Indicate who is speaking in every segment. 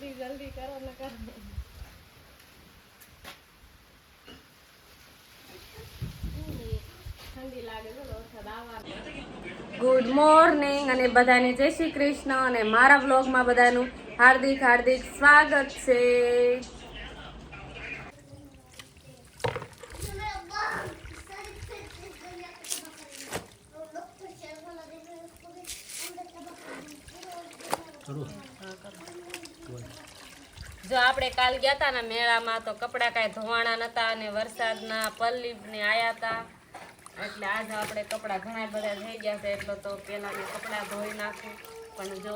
Speaker 1: જલ્દી જલ્દી કરો ને કરો. ઠંડી લાગે છે વરસાદ આવવાનો. ગુડ મોર્નિંગ અને બધાને જય શ્રી કૃષ્ણ અને મારા વ્લોગમાં બધાનું હાર્દિક હાર્દિક સ્વાગત છે. જો આપણે કાલ ગયા હતા ને મેળામાં તો કપડા કાંઈ ધોવાણા નતા અને વરસાદના પલ્લી ને આયા હતા એટલે આજે આપણે કપડા ઘણા બધા થઈ ગયા છે એટલે તો પેલા મેં કપડા ધોઈ નાખું પણ જો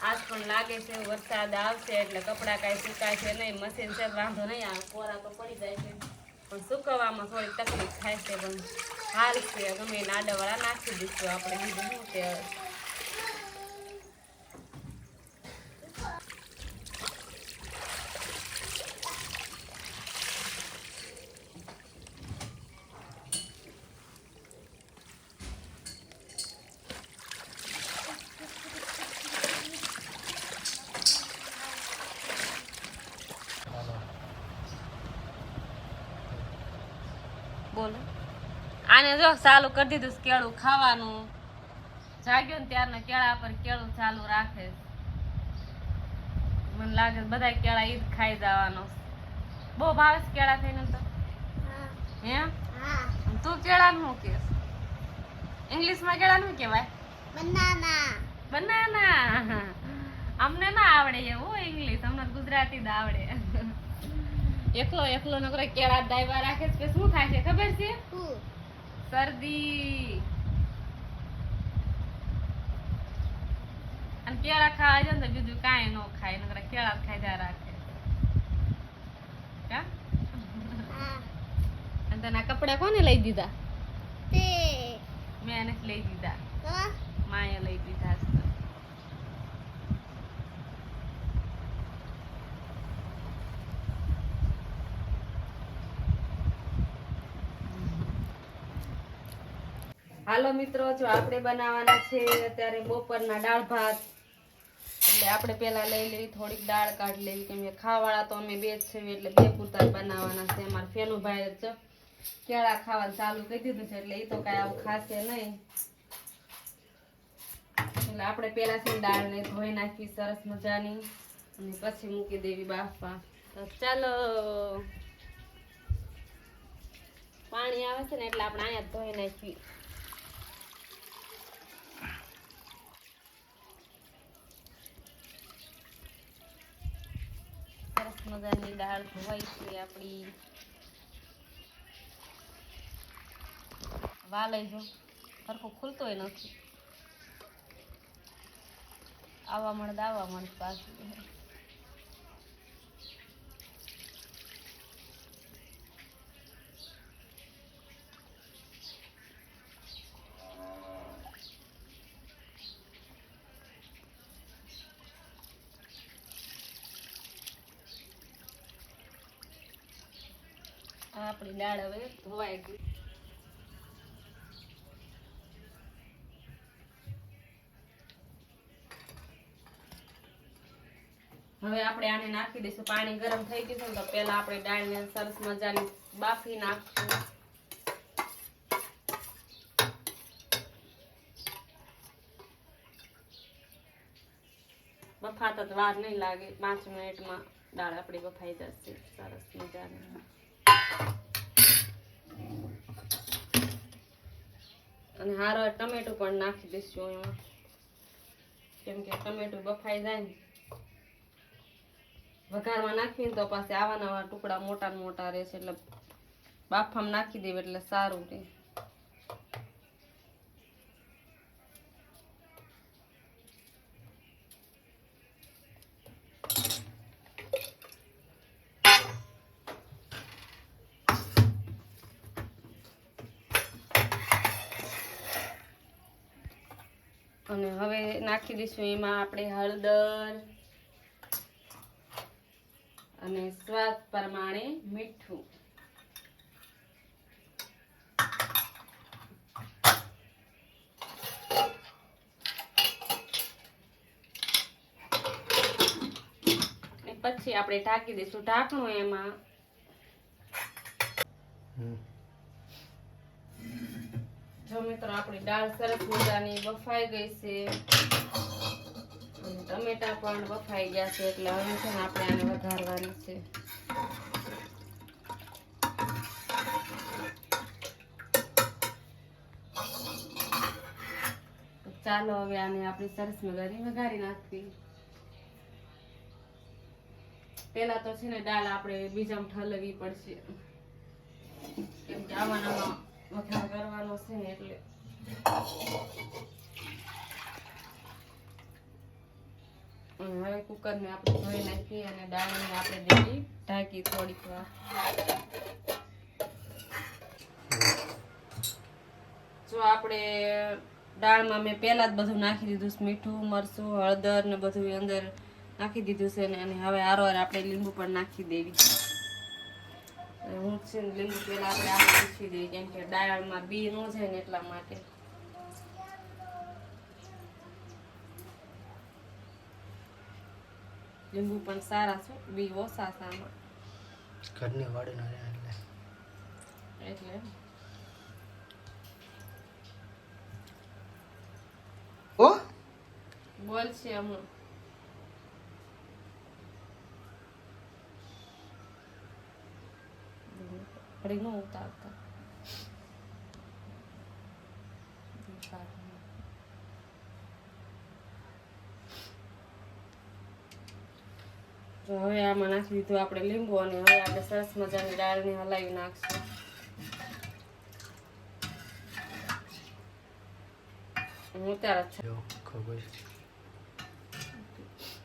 Speaker 1: આજ પણ લાગે છે વરસાદ આવશે એટલે કપડા કાંઈ સુકાશે નહીં. મશીન છે વાંધો નહીં આવે કોરા તો પડી જાય છે પણ સુકવવામાં થોડી તકલીફ થાય છે પણ હાલ છે ગમે નાડાવાળા નાખી દઈશું આપણે બીજું શું કે બોલો. આને જો ચાલુ કરી દીધું કેળું ખાવાનું જાગ્યું ને ત્યારના કેળા પર કેળું ચાલુ રાખે. મને લાગે બધા કેળા ઈદ ખાઈ જવાનો. બહુ ભાવે છે કેળા થઈને તો હે તું કેળા નું કે ઇંગ્લિશમાં કેળા નું કહેવાય બનાના. બનાના અમને ના આવડે એવું ઇંગ્લિશ, અમને ગુજરાતી જ આવડે. એકલો એકલો નકરો કેળા દાયવા રાખે છે શું થાય છે ખબર છે? શરદી. અને કેળા ખાવા જાય ને તો બીજું કાંઈ ન ખાય, નકરા કેળા ખાઈ જા રાખે. કા અને તને કપડા કોને લઈ દીધા? મેં એને લઈ દીધા, માએ લઈ દીધા. હાલો મિત્રો, જો આપણે બનાવવાના છે અત્યારે બપોરના દાળ ભાત. એટલે આપણે પેલા લઈ લેવી થોડીક દાળ કાઢી લેવી કેમ કે ખાવાવાળા તો અમે બે જ છે એટલે બે પૂરતા બનાવવાના છે. અમારા ફેનુભાઈ જ કેળા ખાવાનું ચાલુ કરી દીધું છે એટલે એ તો કાંઈ આવું ખાશે નહીં એટલે આપણે પેલા છે દાળને ધોઈ નાખી સરસ મજાની અને પછી મૂકી દેવી બાફવા. તો ચાલો, પાણી આવે છે ને એટલે આપણે અહીંયા ધોઈ નાખી. સરસ મજાની દાળ ધોવાઈ છે આપણી. વાલઈ જો સરખું ખુલતોય નથી. આવવા મળે પાછું. આપણી દાળ હવે ધોવાઈ ગઈ. હવે આપણે આને નાખી દઈશું. પાણી ગરમ થઈ ગયું છે તો પેલા આપણે દાળને સરસ મજાની બાફી નાખશું. બફાતા તો વાર નહીં લાગે, 5 મિનિટમાં દાળ આપણી બફાઈ જશે સરસ મજાની. અને હારો ટમેટું પણ નાખી દઈશું એમાં કેમ કે ટમેટું બફાઈ જાય ને વઘારમાં નાખીને તો પાછા આવા નવા ટુકડા મોટા મોટા રહેશે એટલે બાફામાં નાખી દેવું એટલે સારું રહે. અને હવે નાખી દઈશું એમાં આપણે હળદર અને સ્વાદ પ્રમાણે મીઠું. પછી આપણે ઢાંકી દઈશું ઢાંકણું એમાં. જો મિત્રો આપણી દાળ સરસ મજાની બફાઈ ગઈ છે અને ટમેટા પણ બફાઈ ગયા છે, એટલે હવે છે ને આપણે આને વઘારવાની છે. ચાલો હવે આને આપણી સરસ મજાની વઘારી નાખવી. પેલા તો છે ને દાળ આપણે બીજામાં ઠલવવી પડશે, કેમ કે આમાં વઘાર કરવાનો છે ને એટલે. હવે કુકરને આપણે ધોઈ નાખી અને દાળને આપણે દેવી ઢાંકી થોડીક વાર. જો આપણે દાળમાં મેં પહેલા જ બધું નાખી દીધું છે, મીઠું મરચું હળદર ને બધું અંદર નાખી દીધું છે ને. અને હવે આરોવાર આપણે લીંબુ પણ નાખી દેવી. હું છે ને લીંબુ પહેલા આપણે આમ નાખી દઈએ, કેમ કે દાળમાં બી ન જાય ને એટલા માટે. લીંબુ પણ સારા છે, બી ઓછા છે આમાં.
Speaker 2: ઘરની વાડી ના એટલે ઓ
Speaker 1: બોલ છે હમણાં. ઘડી નો ઉતારતા. હવે આમાં નાખી દીધું આપણે લીંબુ અને હવે આપણે સરસ મજાની દાળને હલાવી નાખશું. હું ત્યારે
Speaker 2: ખબર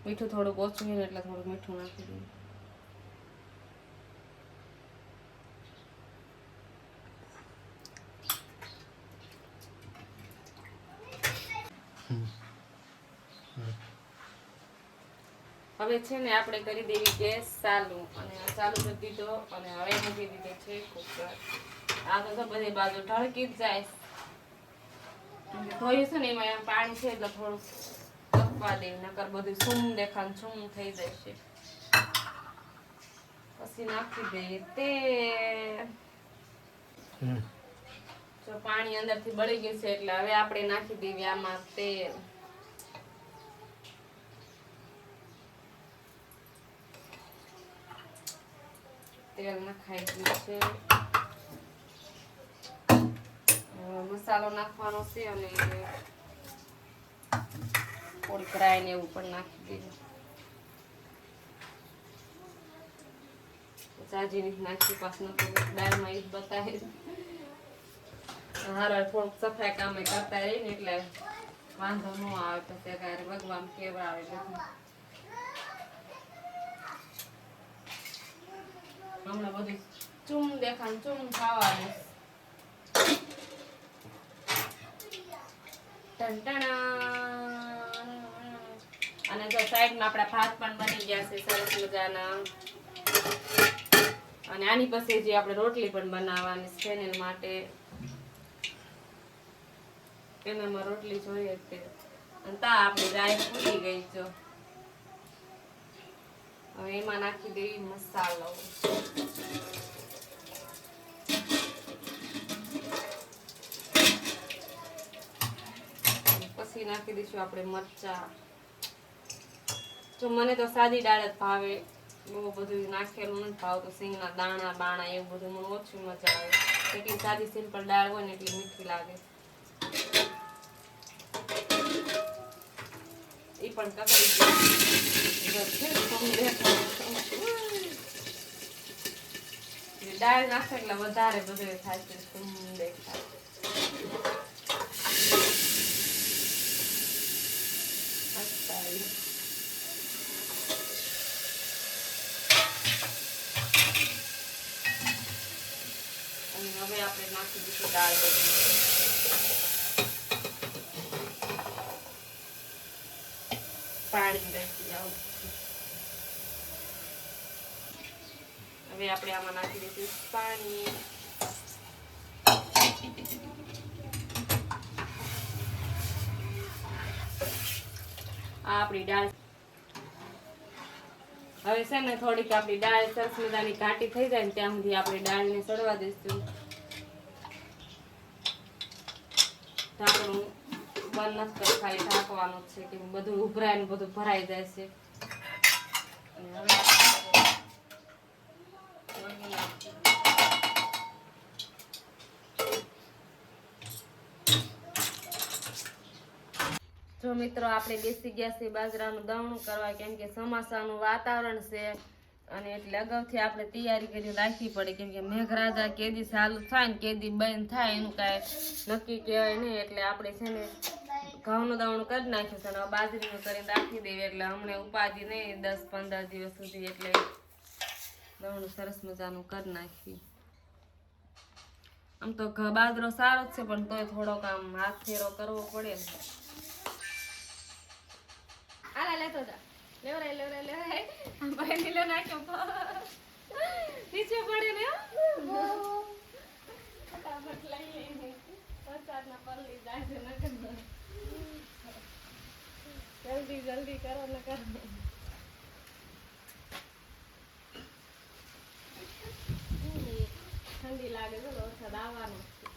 Speaker 1: મીઠું થોડુંક ઓછું હોય ને એટલે થોડુંક મીઠું નાખી દઈએ. હવે છે ને આપણે કરી દેવી ગેસ ચાલુ, અને ચાલુ કરી દીધો અને હવે મૂકી દીધો છે કુકર. આ તો બધી બાજુ ઢળકી જ જાય. ધોયું છે ને એમાં એમ પાણી છે એટલે થોડું તપવા દે, નકર બધું સૂમ દેખાને સૂમ થઈ જશે. પછી નાખી દઈએ તેલ. જો પાણી અંદરથી બળી ગયું છે એટલે હવે આપણે નાખી દેવી આમાં તેલ. તેલ નખાઈ ગયું છે. મસાલો નાખવાનો છે અને થોડીક રાઈ ને એવું પણ નાખી દીધું. ચાજી ની નાખી પાછું દાળમાં ઈ જ બતાવે. હારા થોડુંક સફાઈ કામે કરતા રહી ને એટલે વાંધો ન આવે. પછી ક્યારે ભગવાન કેવા આવે બધું. હમણાં બધું ચૂમ દેખાને ચૂમ ખાવાનું. અને જો સાઈડમાં આપણા ભાત પણ બની ગયા છે સરસ મજાના. અને આની પછી જે આપણે રોટલી પણ બનાવવાની છે ચેનલ માટે. એનામાં રોટલી જોઈએ તે. અને તા આપણી રાઈ ફૂટી ગઈ છે. હવે એમાં નાખી દેવી મસાલો. પછી નાખી દઈશું આપણે મરચા. જો મને તો સાદી દાળ જ ભાવે, બહુ બધું નાખેલું નથી ભાવતું. સિંગના દાણા બાણા એવું બધું મને ઓછું મજા આવે. એટલી સાદી સિમ્પલ દાળ હોય ને એટલી મીઠી લાગે. એ પણ કકડી દાળ નાખે એટલે વધારે બધું થાય છે. અને હવે આપણે નાખી દઈશું દાળ બધી. પાણી બેસી જાવ. હવે આપણે આમાં નાખી દઈશું પાણી. આ આપણી દાળ હવે છે ને થોડીક આપણી દાળ સરસ મજાની ઘાટી થઈ જાય ને ત્યાં સુધી આપણે દાળને સડવા દઈશું. ઢાંકણું બંધ નથી કરી, ખાલી ઢાંકવાનું જ છે કે બધું ઉભરાય ને બધું ભરાઈ જાય છે. અને હવે જો મિત્રો આપણે બેસી ગયા છે બાજરાનું દવણું કરવા, કેમ કે ચોમાસાનું વાતાવરણ છે અને એટલે અગાઉથી આપણે તૈયારી કરી રાખવી પડે, કેમ કે મેઘરાજા કેદી ચાલુ થાય ને કેદી બંધ થાય એનું કાંઈ નક્કી કહેવાય નહીં. એટલે આપણે છે ને ઘઉંનું દવણું કરી નાખ્યું છે અને બાજરીનું કરીને રાખી દેવી, એટલે હમણાં ઉપાધિ નહીં 10-15 દિવસ સુધી. એટલે દવણું સરસ મજાનું કરી નાખી. આમ તો બાજરો સારો જ છે પણ તોય થોડોક આમ હાથ ફેરો કરવો પડે ને. આલા લેતો જા, લેવરાય ભાઈ નીલો નાખ્યો નીચે પડે ને ફટાફટ લઈ લઈને વરસાદના પલ્લી જાય છે. જલ્દી જલ્દી કરો ને કરો. ઠંડી લાગે છે, વરસાદ આવવાનો છે.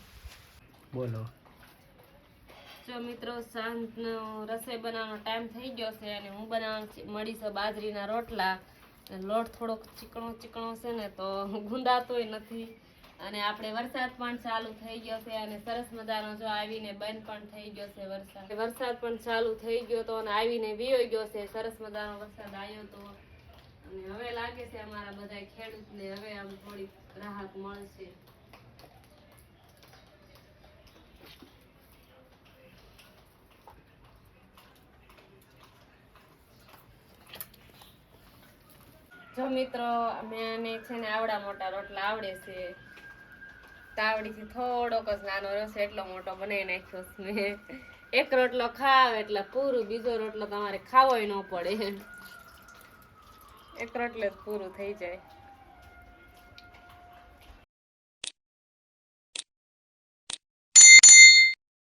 Speaker 2: બોલો.
Speaker 1: જો મિત્રો સાંજનો રસોઈ બનાવવાનો ટાઈમ થઈ ગયો છે અને હું બનાવવાનું મળી છે બાજરીના રોટલા. લોટ થોડોક ચીકણો છે ને તો ગુંદાતોય નથી. અને આપણે વરસાદ પણ ચાલુ થઈ ગયો છે અને સરસ મજાનો જો આવીને બંધ પણ થઈ ગયો છે વરસાદ પણ ચાલુ થઈ ગયો તો અને આવીને વિયો ગયો છે. સરસ મજાનો વરસાદ આવ્યો તો અને હવે લાગે છે અમારા બધા ખેડૂતને હવે આમ થોડી રાહત મળશે. જો મિત્રો મને છે ને આવડા મોટા રોટલા આવડે છે, તાવડીથી થોડોક જ નાનો રહ્યો છે એટલો મોટો બનાવી નાખ્યો છે મેં. એક રોટલો ખાવ એટલે પૂરું, બીજો રોટલો તમારે ખાવોય ન પડે, એક રોટલે જ પૂરું થઈ જાય.